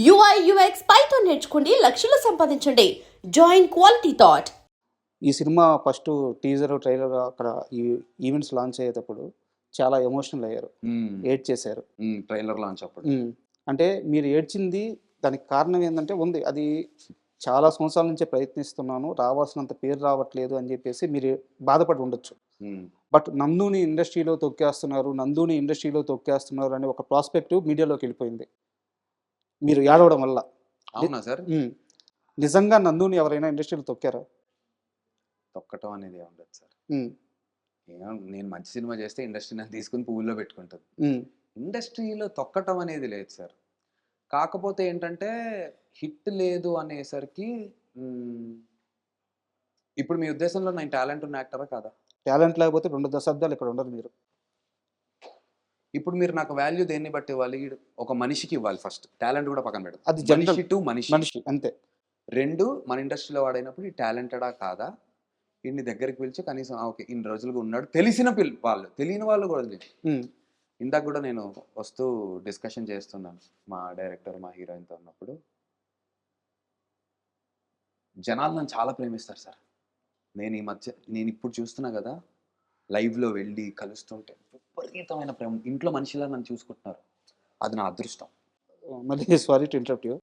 UI UX Python నేర్చుకోండి, లక్షలు సంపాదించండి. Join quality thought. ఈ సినిమా ఫస్ట్ టీజర్, ట్రైలర్ అక్కడ ఈ ఈవెంట్స్ లాంచ్ అయ్యేటప్పుడు చాలా ఎమోషనల్ అయ్యారు. ఏడ్చేశారు. ట్రైలర్ లాంచ్ అప్పుడు. అంటే మీరు ఏడ్చింది దానికి కారణం ఏందంటే ఉంది. అది చాలా సంవత్సరాల నుంచే ప్రయత్నిస్తున్నాను. రావాల్సినంత పేరు రావట్లేదు అని చెప్పేసి మీరు బాధపడి ఉండొచ్చు. బట్ నందుని ఇండస్ట్రీలో తొక్కేస్తున్నారు అనే ఒక ప్రాస్పెక్టివ్ మీడియాలోకి వెళ్ళిపోయింది. మీరు ఏడవడం వల్ల. అవునా సార్? నిజంగా నందుని ఎవరైనా ఇండస్ట్రీలో తొక్కారా? తొక్కటం అనేది ఉండదు సార్. నేను మంచి సినిమా చేస్తే ఇండస్ట్రీ నన్ను తీసుకుని పువ్వుల్లో పెట్టుకుంటుంది. ఇండస్ట్రీలో తొక్కటం అనేది లేదు సార్. కాకపోతే ఏంటంటే హిట్ లేదు అనేసరికి ఇప్పుడు మీ ఉద్దేశంలో నేను టాలెంట్ ఉన్న యాక్టరా కాదా? టాలెంట్ లేకపోతే 2 దశాబ్దాలు ఇక్కడ ఉండరు మీరు. ఇప్పుడు మీరు నాకు వాల్యూ దేన్ని బట్టి ఇవ్వాలి? ఒక మనిషికి ఇవ్వాలి ఫస్ట్. టాలెంట్ కూడా పక్కన పెడతాం. అది జనరల్ మనిషి టు మనిషి అంతే. 2 మన ఇండస్ట్రీలో వాడైనప్పుడు ఈ టాలెంటెడా కాదా? ఇన్ని దగ్గరికి పిలిచి కనీసం ఓకే ఇన్ని రోజులుగా ఉన్నాడు తెలిసిన వాళ్ళు, తెలియని వాళ్ళు కూడా లేదు. ఇందాక కూడా నేను వస్తూ డిస్కషన్ చేస్తున్నాను మా డైరెక్టర్, మా హీరోయిన్తో ఉన్నప్పుడు. జనాలు నన్ను చాలా ప్రేమిస్తారు సార్. నేను ఇప్పుడు చూస్తున్నా కదా, లైవ్లో వెళ్ళి కలుస్తుంటే విపరీతమైన ప్రేమ. ఇంట్లో మనిషిలా నన్ను చూసుకుంటున్నారు. అది నా అదృష్టం. మళ్ళీ సారీ టు ఇంటరప్ట్ యూ.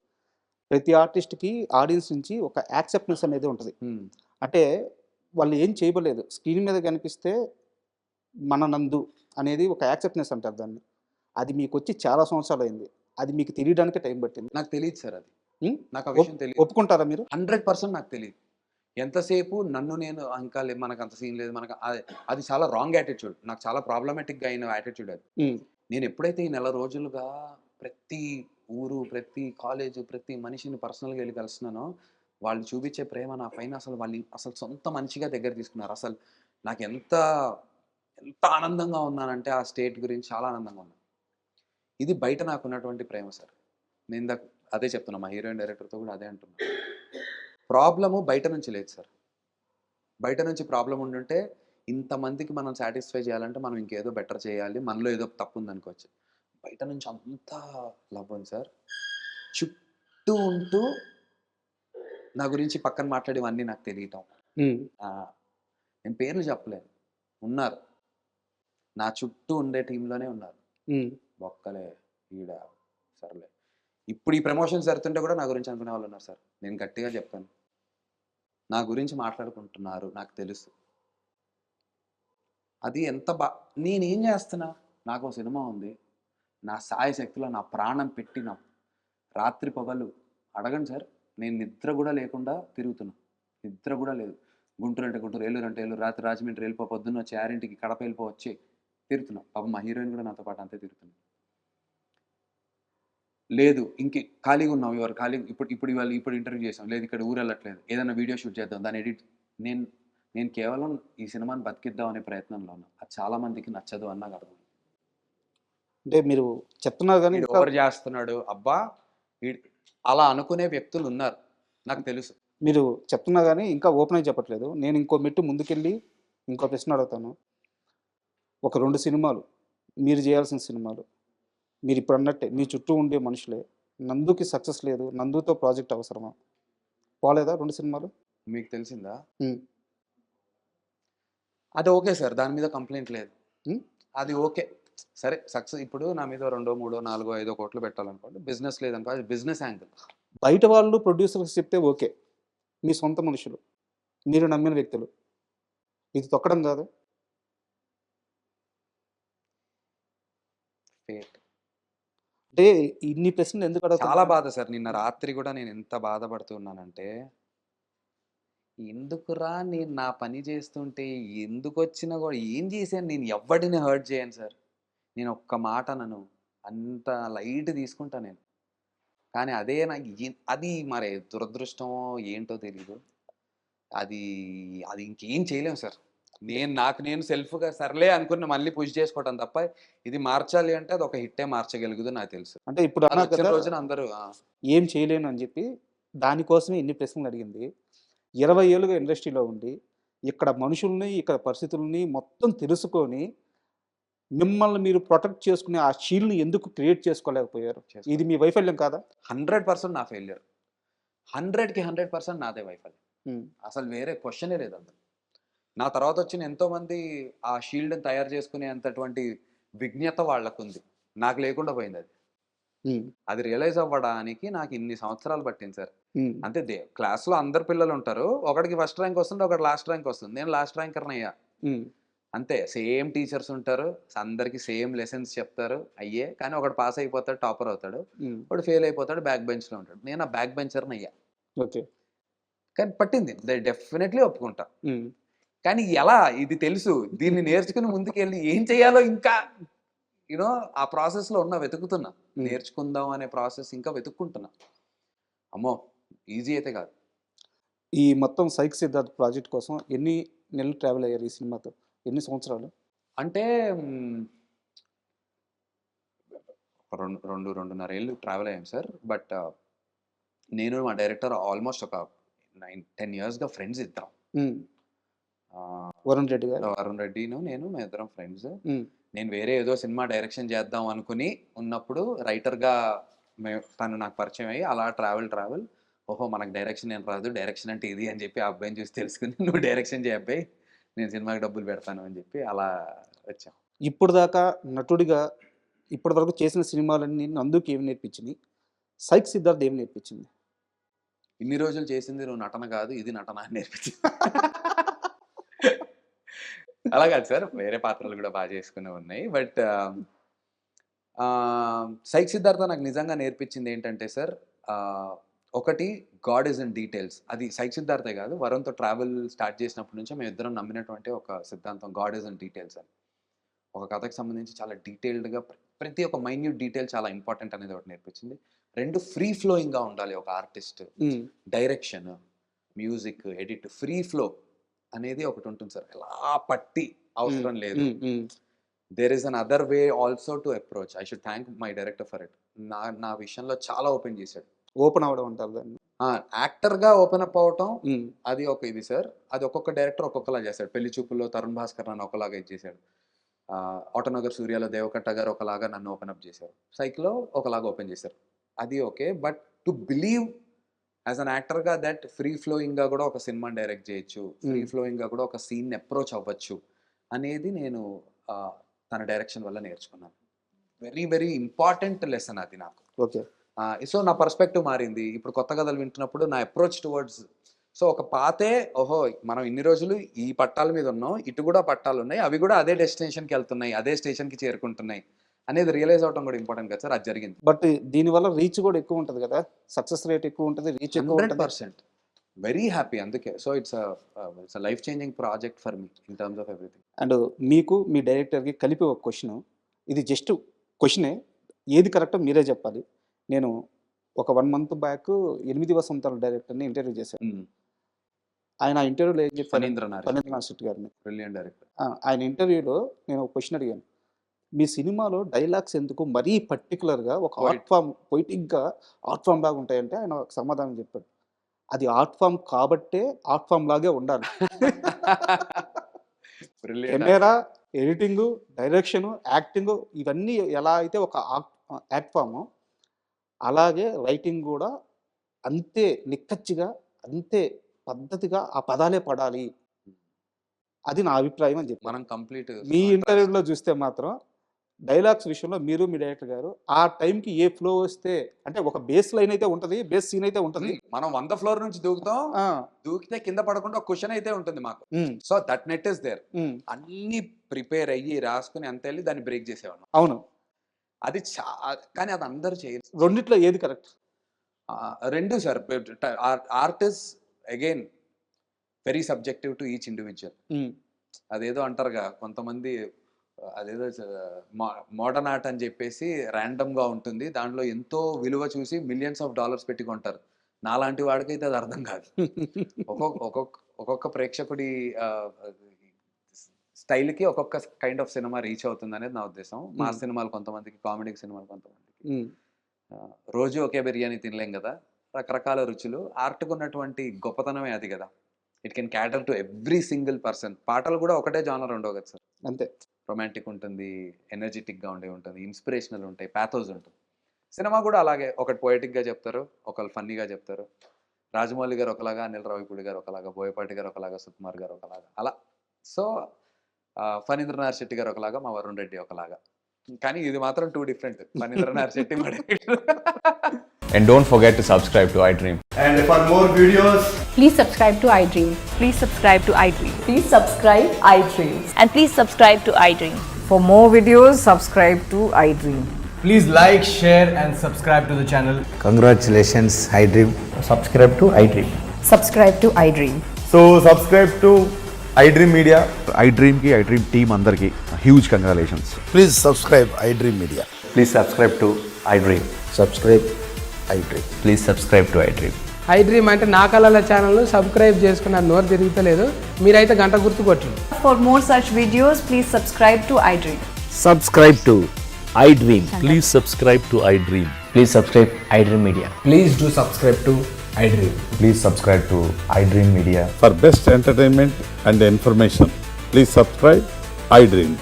ప్రతి ఆర్టిస్ట్కి ఆడియన్స్ నుంచి ఒక యాక్సెప్టెన్స్ అనేది ఉంటుంది. అంటే వాళ్ళు ఏం చేయబడలేదు, స్క్రీన్ మీద కనిపిస్తే మన నందు అనేది ఒక యాక్సెప్టెన్స్ అంటారు దాన్ని. అది మీకు వచ్చి చాలా సంవత్సరాలు అయింది. అది మీకు తెలియడానికి టైం పట్టింది. నాకు తెలియదు సార్ అది. నాకు ఆ విషయం తెలియదు. ఒప్పుకుంటారా మీరు? 100% నాకు తెలియదు. ఎంతసేపు నన్ను నేను ఇంకా మనకు అంత సీన్ లేదు, మనకు అది చాలా రాంగ్ యాటిట్యూడ్. నాకు చాలా ప్రాబ్లమాటిక్గా అయిన యాటిట్యూడ్ అది. నేను ఎప్పుడైతే ఈ నెల రోజులుగా ప్రతి ఊరు, ప్రతి కాలేజు, ప్రతి మనిషిని పర్సనల్గా వెళ్ళి కలుస్తున్నానో, వాళ్ళు చూపించే ప్రేమ నా పైన అసలు సొంత మనిషిగా దగ్గర తీసుకున్నారు. అసలు నాకు ఎంత ఆనందంగా ఉన్నానంటే ఆ స్టేట్ గురించి చాలా ఆనందంగా ఉన్నాను. ఇది బయట నాకు ఉన్నటువంటి ప్రేమ సార్. నేను అదే చెప్తున్నా, మా హీరోయిన్ డైరెక్టర్తో కూడా అదే అంటున్నా. ప్రాబ్లము బయట నుంచి లేదు సార్. బయట నుంచి ప్రాబ్లం ఉండుంటే ఇంతమందికి మనం సాటిస్ఫై చేయాలంటే మనం ఇంకేదో బెటర్ చేయాలి, మనలో ఏదో తప్పు ఉందనుకోవచ్చు. బయట నుంచి అంతా లవ్ ఉంది సార్. చుట్టూ ఉంటూ నా గురించి పక్కన మాట్లాడేవన్నీ నాకు తెలియటం. నేను పేర్లు చెప్పలేను, ఉన్నారు నా చుట్టూ ఉండే టీంలోనే ఉన్నారు. బొక్కలే ఈడ సర్లే. ఇప్పుడు ఈ ప్రమోషన్ జరుగుతుంటే కూడా నా గురించి అనుకునే వాళ్ళు ఉన్నారు సార్. నేను గట్టిగా చెప్పాను, నా గురించి మాట్లాడుకుంటున్నారు, నాకు తెలుసు. అది ఎంత నేనేం చేస్తున్నా, నాకు సినిమా ఉంది, నా సాయ శక్తిలో నా ప్రాణం పెట్టి నా రాత్రి పగలు అడగండి సార్, నేను నిద్ర కూడా లేకుండా తిరుగుతున్నా. నిద్ర కూడా లేదు. గుంటూరు అంటే గుంటూరు, ఏలూరు అంటే ఏలూరు, రాత్రి రాజమండ్రి వెళ్ళిపో, పొద్దున్న వచ్చి 6ంటికి కడప వెళ్ళిపో వచ్చి తిరుగుతున్నా. పాపం మా హీరోయిన్ కూడా నాతో పాటు అంతే తిరుగుతున్నా. లేదు ఇంకే ఖాళీగా ఉన్నాం, ఎవరు ఖాళీ ఇప్పుడు ఇంటర్వ్యూ చేసాం, లేదు ఇక్కడ ఊరు వెళ్ళట్లేదు, ఏదైనా వీడియో షూట్ చేద్దాం, దాన్ని ఎడిట్. నేను కేవలం ఈ సినిమాని బతికిద్దాం అనే ప్రయత్నంలో ఉన్నా. అది చాలా మందికి నచ్చదు అని నాకు అర్థం. అంటే మీరు చెప్తున్నారు కానీ ఎవరు చేస్తున్నాడు అబ్బా అలా అనుకునే వ్యక్తులు ఉన్నారు, నాకు తెలుసు. మీరు చెప్తున్నా కానీ ఇంకా ఓపెన్ అయి చెప్పట్లేదు. నేను ఇంకో మెట్టు ముందుకెళ్ళి ఇంకో ప్రశ్న అడుగుతాను. ఒక 2 సినిమాలు మీరు చేయాల్సిన సినిమాలు, మీరు ఇప్పుడు అన్నట్టే మీ చుట్టూ ఉండే మనుషులే, నందుకి సక్సెస్ లేదు, నందుతో ప్రాజెక్ట్ అవసరమా? పోలేదా 2 సినిమాలు? మీకు తెలిసిందా? అది ఓకే సార్, దాని మీద కంప్లైంట్ లేదు. అది ఓకే సరే, సక్సెస్. ఇప్పుడు నా మీద 2, 3, 4, 5 కోట్లు పెట్టాలనుకోండి, బిజినెస్ లేదనుకో, అది బిజినెస్ యాంగిల్. బయట వాళ్ళు ప్రొడ్యూసర్స్ చెప్తే ఓకే, మీ సొంత మనుషులు, మీరు నమ్మిన వ్యక్తులు, ఇది తొక్కడం కాదు. అంటే ఇన్ని ప్రశ్నలు ఎందుకు అడుగుతా? చాలా బాధ సార్. నిన్న రాత్రి కూడా నేను ఎంత బాధపడుతున్నానంటే, ఎందుకురా నేను నా పని చేస్తుంటే ఎందుకు వచ్చినా కూడా ఏం చేశాను, నేను ఎవరిని హర్ట్ చేయను సార్. నేను ఒక్క మాట నన్ను అంత లైట్ తీసుకుంటా నేను. కానీ అదే నాకు అది మరి దురదృష్టమో ఏంటో తెలీదు. అది ఇంకేం చేయలేము సార్. నేను సెల్ఫ్గా సర్లే అనుకున్న మళ్ళీ పుష్ చేసుకోవటం తప్ప, ఇది మార్చాలి అంటే అది ఒక హిట్టే మార్చగలుగుతుంది నాకు తెలుసు. అంటే ఇప్పుడు రోజున అందరూ ఏం చేయలేను అని చెప్పి దానికోసమే ఇన్ని ప్రశ్నలు అడిగింది. 20 ఏళ్ళుగా ఇండస్ట్రీలో ఉండి ఇక్కడ మనుషుల్ని, ఇక్కడ పరిస్థితుల్ని మొత్తం తెలుసుకొని మిమ్మల్ని మీరు ప్రొటెక్ట్ చేసుకునే ఆ షీల్డ్‌ని ఎందుకు క్రియేట్ చేసుకోలేకపోయారు? ఇది మీ వైఫల్యం కాదా? 100% నా ఫెయిల్యూర్. 100కి 100% నాదే వైఫల్యం. హ్మ్. అసలు వేరే క్వెషనే లేదు అందులో. నా తర్వాత వచ్చిన ఎంతోమంది ఆ షీల్డ్‌ని తయారు చేసుకునేంతటువంటి విజ్ఞత వాళ్ళకుంది. నాకు లేకుండా పోయిందది. హ్మ్. అది రియలైజ్ అవ్వడానికి నాకు ఇన్ని సంవత్సరాలు పట్టింది సార్. హ్మ్. అంతే క్లాస్‌లో అందరు పిల్లలుంటారు. ఒకడికి ఫస్ట్ ర్యాంక్ వస్తుంది. ఒకడు లాస్ట్ ర్యాంక్ వస్తుంది. నేను లాస్ట్ ర్యాంకర్‌నయ్యా. హ్మ్. అంతే సేమ్ టీచర్స్ ఉంటారు. అందరికి సేమ్ లెసన్స్ చెప్తారు. అయ్యే కానీ ఒకడు పాస్ అయిపోతాడు, టాపర్ అవుతాడు. హ్మ్. ఒకడు ఫెయిల్ అయిపోతాడు, బ్యాక్ బెంచ్‌లో ఉంటాడు. నేను ఆ బ్యాక్ బెంచర్‌నయ్యా. ఓకే. కానీ పట్టింది. డెఫినెట్‌లీ ఒప్పుకుంటా. హ్మ్. కానీ ఎలా? ఇది తెలుసు. దీన్ని నేర్చుకుని ముందుకెళ్ళి ఏం చేయాలో ఇంకా ఆ ప్రాసెస్‌లో ఉన్నా వెతుకుతున్నా. హ్మ్. నేర్చుకుందాం అనే ప్రాసెస్ ఇంకా వెతుక్కుంటున్నా. అమ్మో! ఈజీ అయితే కాదు. ఈ మొత్తం 'సైక్ సిద్ధార్థ్' ప్రాజెక్ట్ కోసం ఎన్ని నెలలు ట్రావెల్ అయ్యారు ఈ సినిమాతో? ఎన్ని సంవత్సరాలు? అంటే హ్మ్, 2.5 ఏళ్ళు ట్రావెల్ అయ్యాం సార్. బట్ నేను మా డైరెక్టర్ ఆల్మోస్ట్ ఒక 10 ఇయర్స్‌గా ఫ్రెండ్స్ ఇద్దరం. హ్మ్. ఆహ్, వరుణ్ రెడ్డి గారు. వరుణ్ రెడ్డిను, నేను మేమిద్దరం ఫ్రెండ్స్. హ్మ్. నేను వేరే ఏదో సినిమా డైరెక్షన్ చేద్దాం అనుకుని ఉన్నప్పుడు రైటర్‌గా తను నాకు పరిచయం అయ్యి అలా ట్రావెల్ ఓహో! మనకు డైరెక్షన్ ఏం రాదు. డైరెక్షన్ అంటే ఇది అని చెప్పి ఆ అబ్బాయిని చూసి తెలుసుకొని నువ్వు డైరెక్షన్ చేయి అబ్బాయి. నేను సినిమాకి డబ్బులు పెడతాను అని చెప్పి అలా వచ్చాం. ఇప్పటిదాకా నటుడిగా ఇప్పటివరకు చేసిన సినిమాలన్నీ 'నందుకి' ఏమి నేర్పించినియి? 'సైక్ సిద్ధార్థ్' ఏమి నేర్పించింది? ఇన్ని రోజులు చేసింది నువ్వు నటన కాదు. ఇది నటన అని నేర్పించింది. అలా కాదు సార్. వేరే పాత్రలు కూడా బాగా చేసుకునేవి ఉన్నాయి. బట్ 'సైక్ సిద్ధార్థ' నాకు నిజంగా నేర్పించింది ఏంటంటే సార్ ఒకటి గాడ్ ఈజ్ ఇన్ డీటెయిల్స్. అది 'సైక్ సిద్ధార్థే' కాదు వరుణ్‌తో ట్రావెల్ స్టార్ట్ చేసినప్పటి నుంచే మేమిద్దరం నమ్మినటువంటి ఒక సిద్ధాంతం గాడ్ ఈజ్ ఇన్ డీటెయిల్స్ అని. ఒక కథకి సంబంధించి చాలా డీటెయిల్డ్‌గా ప్రతి ఒక్క మైన్యూట్ డీటెయిల్ చాలా ఇంపార్టెంట్ అనేది ఒకటి నేర్పించింది. 2 ఫ్రీ ఫ్లోయింగ్‌గా ఉండాలి ఒక ఆర్టిస్ట్. హ్మ్. Direction, music, edit free flow అనేది ఒకటి ఉంటుంది సార్. ఎలా పట్టి హ్మ్. అవసరం లేదు. Hmm. Hmm. There is an other way also to approach. I should thank my director for it. నా విషయంలో చాలా ఓపెన్ చేశాడు. ఓపెన్ అవ్వడం అంటారు దాన్ని. యాక్టర్‌గా ఓపెన్ అప్ అవ్వటం హ్మ్. అది ఒక ఇది సార్. అది ఒక్కొక్క డైరెక్టర్ ఒక్కొక్కలా చేశాడు. 'పెళ్లి చూపుల్లో' తరుణ్ భాస్కర్ నన్ను ఒకలాగా ఇది చేశాడు. 'ఆటోనగర్ సూర్యలో' దేవకట్ట గారు ఒకలాగా నన్ను ఓపెన్ అప్ చేశారు. 'సైక్‌లో' ఒకలాగా ఓపెన్ చేశారు. అది okay. But to believe as an యాక్టర్‌గా దట్ ఫ్రీ ఫ్లోయింగ్‌గా కూడా ఒక సినిమాని డైరెక్ట్ చేయొచ్చు. ఫ్రీ హ్మ్. ఫ్లోయింగ్‌గా కూడా ఒక సీన్‌ని అప్రోచ్ అవ్వచ్చు అనేది నేను తన డైరెక్షన్ వల్ల నేర్చుకున్నాను. వెరీ, వెరీ ఇంపార్టెంట్ లెసన్ అది నాకు. ఓకే. సో, నా పర్స్పెక్టివ్ మారింది. ఇప్పుడు కొత్త కథలు వింటున్నప్పుడు నా అప్రోచ్ టువర్డ్స్ ఒక పాతే ఓహో! మనం ఇన్ని రోజులు ఈ పట్టాల మీద ఉన్నాం. ఇటు కూడా పట్టాలున్నాయి. అవి కూడా అదే డెస్టినేషన్‌కెళ్తున్నాయి. అదే స్టేషన్‌కి చేరుకుంటున్నాయి. అనేది రియలైజ్ అవ్వటం కూడా ఇంపార్టెంట్ కదా సార్! అది జరిగింది. బట్ దీనివల్ల రీచ్ గూడా ఎక్కువుంటది గదా! సక్సెస్ రేట్ ఎక్కువుంటది. రీచ్ ఎక్కువుంటది. 100% వెరీ హ్యాపీ అందుకే. So, it's a life changing project for me in terms of everything. And మీకు, మీ డైరెక్టర్‌కి కలిపి ఒక క్వెషను. ఇది జస్ట్ క్వెషనే. ఏది కరెక్టో మీరే జెప్పాలి. నేను ఒక 1 మంత్ బ్యాక్ 8 వసంతాల డైరెక్టర్‌ని ఇంటర్వ్యూ చేశాను. హ్మ్. ఆయన ఆ ఇంటర్వ్యూలో ఏం చెప్పారంటే ఫణీంద్ర నాగేష్ ఫణీంద్ర నాగశెట్టి గారిని. Brilliant director. ఆయన ఇంటర్వ్యూలో నేను ఒక క్వెషన్ అడిగాను. మీ సినిమాలో డైలాగ్స్ ఎందుకు మరీ పర్టిక్యులర్‌గా ఒక ఆర్ట్ పోయిట్. ఫార్మ్ పొయిటిక్‌గా ఆర్ట్ ఫార్మ్ లాగా ఉంటాయంటే ఆయన ఒక సమాధానం చెప్పాడు. అది ఆర్ట్ ఫార్మ్ కాబట్టే ఆర్ట్ ఫార్మ్ లాగే ఉండాలి. Brilliant camera, editing, direction, acting ఇవన్నీ ఎలా అయితే ఒక యాక్ట్ ఫార్మో, అలాగే రైటింగ్ గూడా అంతే నిక్కచ్చిగా, అంతే పద్ధతిగా ఆ పదాలే పడాలి. అది నా అభిప్రాయం అని చెప్పారు. మనం కంప్లీట్ మీ కాంట్రాస్ట్. ఇంటర్వ్యూలో చూస్తే మాత్రం డైలాగ్స్ విషయంలో మీరు, మీ డైరెక్టర్ గారు ఆ టైంకి ఏ ఫ్లో వస్తే అంటే ఒక బేస్ లైన్ అయితే ఉంటది. బేస్ సీన్ అయితే ఉంటది. మనం 100 ఫ్లోర్ నుంచి దూకుతాం. ఆ! దూకితే కింద పడకుండా ఒక కుషన్ అయితే ఉంటుంది మాకు. Hmm. So, that net is there. Hmm. అన్నీ ప్రిపేర్ అయ్యి, రాసుకొని అంతెళ్లి దాన్ని బ్రేక్ చేసేవాళ్ళం. అవును. అది కానీ అది అందరూ చేయరు. రెండిట్లో ఏది correct? 2 sir. Art is again very subjective to each individual. హ్మ్. అదేదో అంటారుగా కొంతమంది అదేదో మోడర్న్ ఆర్ట్ అని చెప్పేసి ర్యాండమ్‌గా ఉంటుంది. దాంట్లో ఎంతో విలువ చూసి మిలియన్స్ ఆఫ్ డాలర్స్ పెట్టి కొంటారు. నాలాంటి వాడికైతే అది అర్థం కాదు. ఒక్కొక్క ప్రేక్షకుడి ఆహ్, స్టైల్‌కి ఒక్కొక్క కైండ్ ఆఫ్ సినిమా రీచ్ అవుతుందనేది నా ఉద్దేశం. మాస్ హ్మ్. సినిమాలు కొంతమందికి, కామెడీ సినిమాలు కొంతమందికి. హ్మ్. రోజు ఒకే బిర్యానీ తినలేం గదా! రకరకాల రుచులు. ఆర్ట్‌కున్నటువంటి గొప్పతనమే అది గదా! It can క్యాటర్ to every single person. పాటలు గూడా ఒకటే జానర్ ఉండవు గదా సార్! అంతే. రొమాంటిక్ ఉంటుంది, ఎనర్జెటిక్గా ఉంటుంది, ఇన్స్పిరేషనల్ ఉంటాయి, ప్యాథోస్ ఉంటుంది. సినిమా కూడా అలాగే, ఒకటి పోయిటిక్గా చెప్తారు, ఒకళ్ళు ఫన్నీగా చెప్తారు. రాజమౌళి గారు ఒకలాగా, అనిల్ రావిపూడి గారు ఒకలాగా, బోయపాటి గారు ఒకలాగా, సుకుమార్ గారు ఒకలాగా, అలా. సో ఫణీంద్రనాథ్ శెట్టి గారు ఒకలాగా, మా వరుణ్ రెడ్డి ఒకలాగా. కానీ ఇది మాత్రం 2 different. Phanindranath Shetty And don't forget to subscribe to iDream. And for more videos, Please subscribe to iDream. Please subscribe to iDream. Please subscribe iDream. And please subscribe to iDream. For more videos, subscribe to iDream. please like, share, and subscribe to the channel. Congratulations, iDream. Subscribe to iDream. Subscribe to iDream. So subscribe to iDream Media. iDream ki iDream team andarki huge congratulations. Please subscribe iDream Media. Please subscribe to iDream. Subscribe iDream. Please subscribe to iDream. iDream అంటే నా కళల ఛానల్ను subscribe చేసుకున్న నోరు తిరుగుతలేదు, మీరైతే గంట గుర్తు కొట్టండి. For more such videos, please subscribe to iDream. Subscribe to iDream. Please subscribe to iDream. Please subscribe iDream Media. Please do subscribe to iDream. Please subscribe to iDream Media. For best entertainment and information, please subscribe iDream.